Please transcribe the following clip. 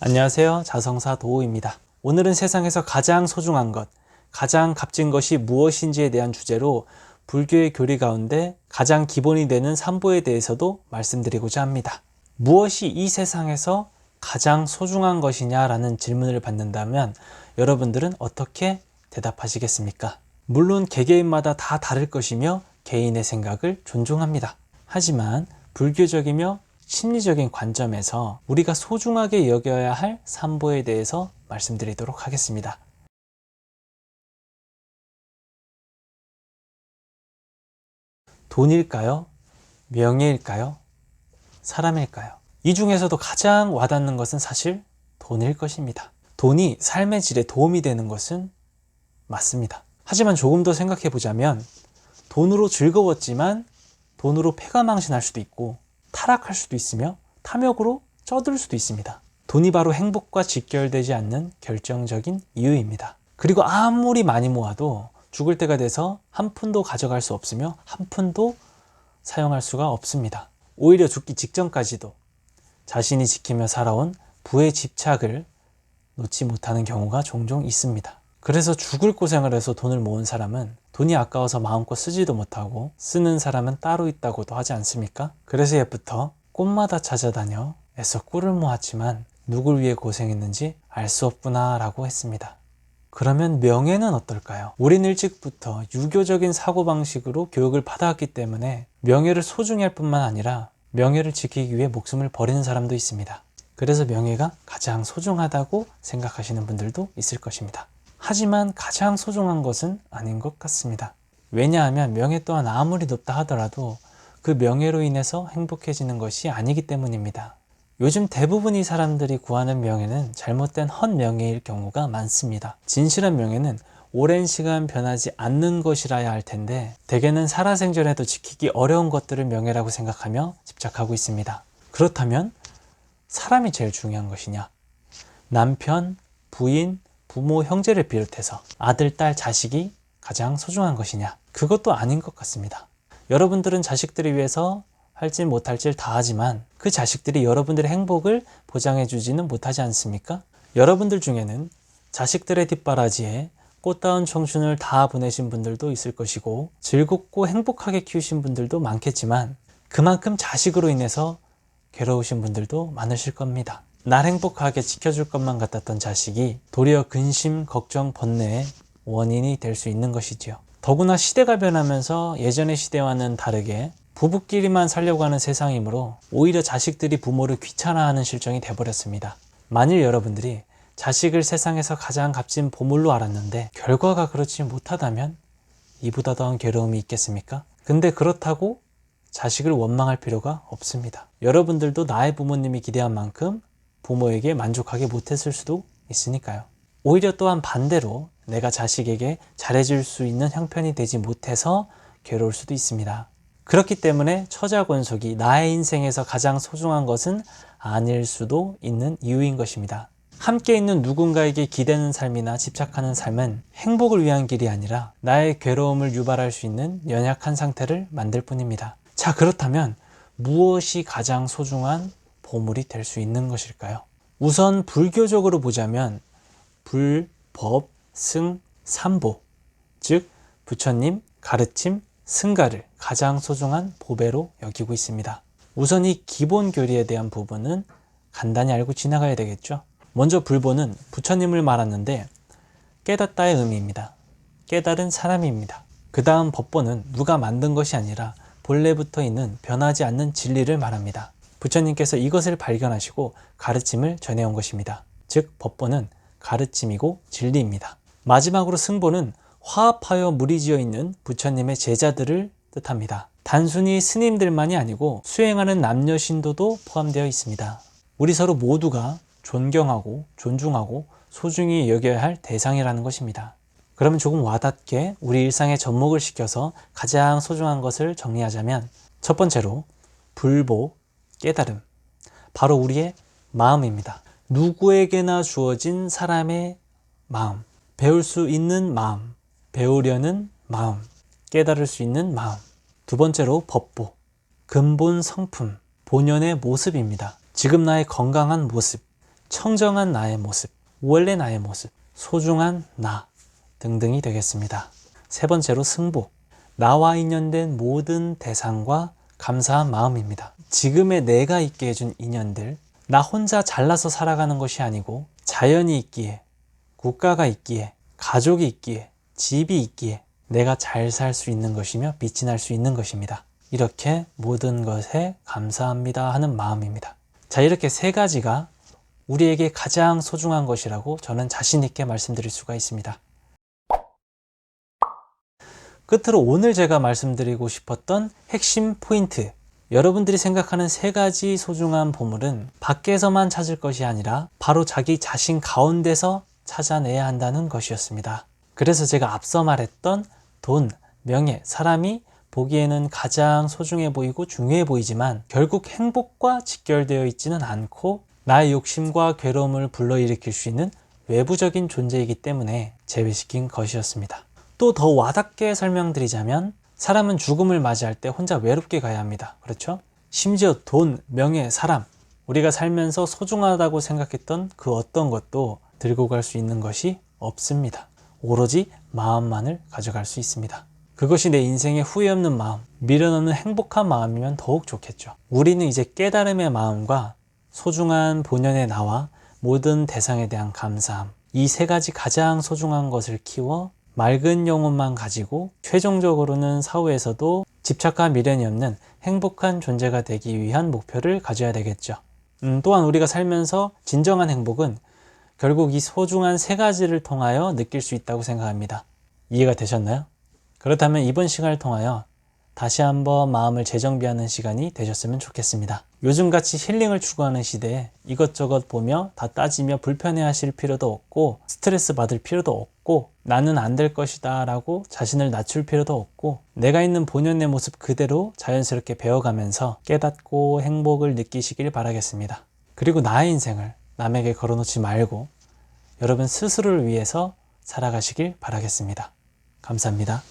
안녕하세요. 자성사 도우입니다. 오늘은 세상에서 가장 소중한 것, 가장 값진 것이 무엇인지에 대한 주제로 불교의 교리 가운데 가장 기본이 되는 삼보에 대해서도 말씀드리고자 합니다. 무엇이 이 세상에서 가장 소중한 것이냐라는 질문을 받는다면 여러분들은 어떻게 대답하시겠습니까? 물론 개개인마다 다 다를 것이며 개인의 생각을 존중합니다. 하지만 불교적이며 심리적인 관점에서 우리가 소중하게 여겨야 할 삼보에 대해서 말씀드리도록 하겠습니다. 돈일까요? 명예일까요? 사람일까요? 이 중에서도 가장 와닿는 것은 사실 돈일 것입니다. 돈이 삶의 질에 도움이 되는 것은 맞습니다. 하지만 조금 더 생각해 보자면 돈으로 즐거웠지만 돈으로 패가망신할 수도 있고 타락할 수도 있으며 탐욕으로 쩌들 수도 있습니다. 돈이 바로 행복과 직결되지 않는 결정적인 이유입니다. 그리고 아무리 많이 모아도 죽을 때가 돼서 한 푼도 가져갈 수 없으며 한 푼도 사용할 수가 없습니다. 오히려 죽기 직전까지도 자신이 지키며 살아온 부의 집착을 놓지 못하는 경우가 종종 있습니다. 그래서 죽을 고생을 해서 돈을 모은 사람은 돈이 아까워서 마음껏 쓰지도 못하고 쓰는 사람은 따로 있다고도 하지 않습니까? 그래서 옛부터 꽃마다 찾아다녀 애써 꿀을 모았지만 누굴 위해 고생했는지 알 수 없구나 라고 했습니다. 그러면 명예는 어떨까요? 우린 일찍부터 유교적인 사고방식으로 교육을 받아왔기 때문에 명예를 소중히 할 뿐만 아니라 명예를 지키기 위해 목숨을 버리는 사람도 있습니다. 그래서 명예가 가장 소중하다고 생각하시는 분들도 있을 것입니다. 하지만 가장 소중한 것은 아닌 것 같습니다. 왜냐하면 명예 또한 아무리 높다 하더라도 그 명예로 인해서 행복해지는 것이 아니기 때문입니다. 요즘 대부분의 사람들이 구하는 명예는 잘못된 헛명예일 경우가 많습니다. 진실한 명예는 오랜 시간 변하지 않는 것이라야 할 텐데 대개는 살아생전에도 지키기 어려운 것들을 명예라고 생각하며 집착하고 있습니다. 그렇다면 사람이 제일 중요한 것이냐? 남편, 부인, 부모, 형제를 비롯해서 아들, 딸, 자식이 가장 소중한 것이냐? 그것도 아닌 것 같습니다. 여러분들은 자식들을 위해서 할지 못할지 다 하지만 그 자식들이 여러분들의 행복을 보장해 주지는 못하지 않습니까? 여러분들 중에는 자식들의 뒷바라지에 꽃다운 청춘을 다 보내신 분들도 있을 것이고 즐겁고 행복하게 키우신 분들도 많겠지만 그만큼 자식으로 인해서 괴로우신 분들도 많으실 겁니다. 날 행복하게 지켜줄 것만 같았던 자식이 도리어 근심, 걱정, 번뇌의 원인이 될 수 있는 것이지요. 더구나 시대가 변하면서 예전의 시대와는 다르게 부부끼리만 살려고 하는 세상이므로 오히려 자식들이 부모를 귀찮아하는 실정이 돼버렸습니다. 만일 여러분들이 자식을 세상에서 가장 값진 보물로 알았는데 결과가 그렇지 못하다면 이보다 더한 괴로움이 있겠습니까? 근데 그렇다고 자식을 원망할 필요가 없습니다. 여러분들도 나의 부모님이 기대한 만큼 부모에게 만족하게 못했을 수도 있으니까요. 오히려 또한 반대로 내가 자식에게 잘해줄 수 있는 형편이 되지 못해서 괴로울 수도 있습니다. 그렇기 때문에 처자권속이 나의 인생에서 가장 소중한 것은 아닐 수도 있는 이유인 것입니다. 함께 있는 누군가에게 기대는 삶이나 집착하는 삶은 행복을 위한 길이 아니라 나의 괴로움을 유발할 수 있는 연약한 상태를 만들 뿐입니다. 자, 그렇다면 무엇이 가장 소중한 보물이 될 수 있는 것일까요? 우선 불교적으로 보자면 불, 법, 승, 삼보, 즉 부처님, 가르침, 승가를 가장 소중한 보배로 여기고 있습니다. 우선 이 기본 교리에 대한 부분은 간단히 알고 지나가야 되겠죠. 먼저 불보는 부처님을 말하는데 깨닫다의 의미입니다. 깨달은 사람입니다. 그 다음 법보는 누가 만든 것이 아니라 본래부터 있는 변하지 않는 진리를 말합니다. 부처님께서 이것을 발견하시고 가르침을 전해온 것입니다. 즉 법보는 가르침이고 진리입니다. 마지막으로 승보는 화합하여 무리지어 있는 부처님의 제자들을 뜻합니다. 단순히 스님들만이 아니고 수행하는 남녀 신도도 포함되어 있습니다. 우리 서로 모두가 존경하고 존중하고 소중히 여겨야 할 대상이라는 것입니다. 그러면 조금 와닿게 우리 일상에 접목을 시켜서 가장 소중한 것을 정리하자면 첫 번째로 불보, 깨달음, 바로 우리의 마음입니다. 누구에게나 주어진 사람의 마음, 배울 수 있는 마음, 배우려는 마음, 깨달을 수 있는 마음. 두 번째로 법보, 근본 성품, 본연의 모습입니다. 지금 나의 건강한 모습, 청정한 나의 모습, 원래 나의 모습, 소중한 나 등등이 되겠습니다. 세 번째로 승복, 나와 인연된 모든 대상과 감사한 마음입니다. 지금의 내가 있게 해준 인연들, 나 혼자 잘나서 살아가는 것이 아니고 자연이 있기에, 국가가 있기에, 가족이 있기에, 집이 있기에 내가 잘 살 수 있는 것이며 빛이 날 수 있는 것입니다. 이렇게 모든 것에 감사합니다 하는 마음입니다. 자, 이렇게 세 가지가 우리에게 가장 소중한 것이라고 저는 자신 있게 말씀드릴 수가 있습니다. 끝으로 오늘 제가 말씀드리고 싶었던 핵심 포인트, 여러분들이 생각하는 세 가지 소중한 보물은 밖에서만 찾을 것이 아니라 바로 자기 자신 가운데서 찾아내야 한다는 것이었습니다. 그래서 제가 앞서 말했던 돈, 명예, 사람이 보기에는 가장 소중해 보이고 중요해 보이지만 결국 행복과 직결되어 있지는 않고 나의 욕심과 괴로움을 불러일으킬 수 있는 외부적인 존재이기 때문에 제외시킨 것이었습니다. 또 더 와닿게 설명드리자면 사람은 죽음을 맞이할 때 혼자 외롭게 가야 합니다. 그렇죠? 심지어 돈, 명예, 사람, 우리가 살면서 소중하다고 생각했던 그 어떤 것도 들고 갈 수 있는 것이 없습니다. 오로지 마음만을 가져갈 수 있습니다. 그것이 내 인생의 후회 없는 마음, 미련 없는 행복한 마음이면 더욱 좋겠죠. 우리는 이제 깨달음의 마음과 소중한 본연의 나와 모든 대상에 대한 감사함, 이 세 가지 가장 소중한 것을 키워 맑은 영혼만 가지고 최종적으로는 사후에서도 집착과 미련이 없는 행복한 존재가 되기 위한 목표를 가져야 되겠죠. 또한 우리가 살면서 진정한 행복은 결국 이 소중한 세 가지를 통하여 느낄 수 있다고 생각합니다. 이해가 되셨나요? 그렇다면 이번 시간을 통하여 다시 한번 마음을 재정비하는 시간이 되셨으면 좋겠습니다. 요즘같이 힐링을 추구하는 시대에 이것저것 보며 다 따지며 불편해하실 필요도 없고 스트레스 받을 필요도 없고 나는 안 될 것이다 라고 자신을 낮출 필요도 없고 내가 있는 본연의 모습 그대로 자연스럽게 배워가면서 깨닫고 행복을 느끼시길 바라겠습니다. 그리고 나의 인생을 남에게 걸어놓지 말고 여러분 스스로를 위해서 살아가시길 바라겠습니다. 감사합니다.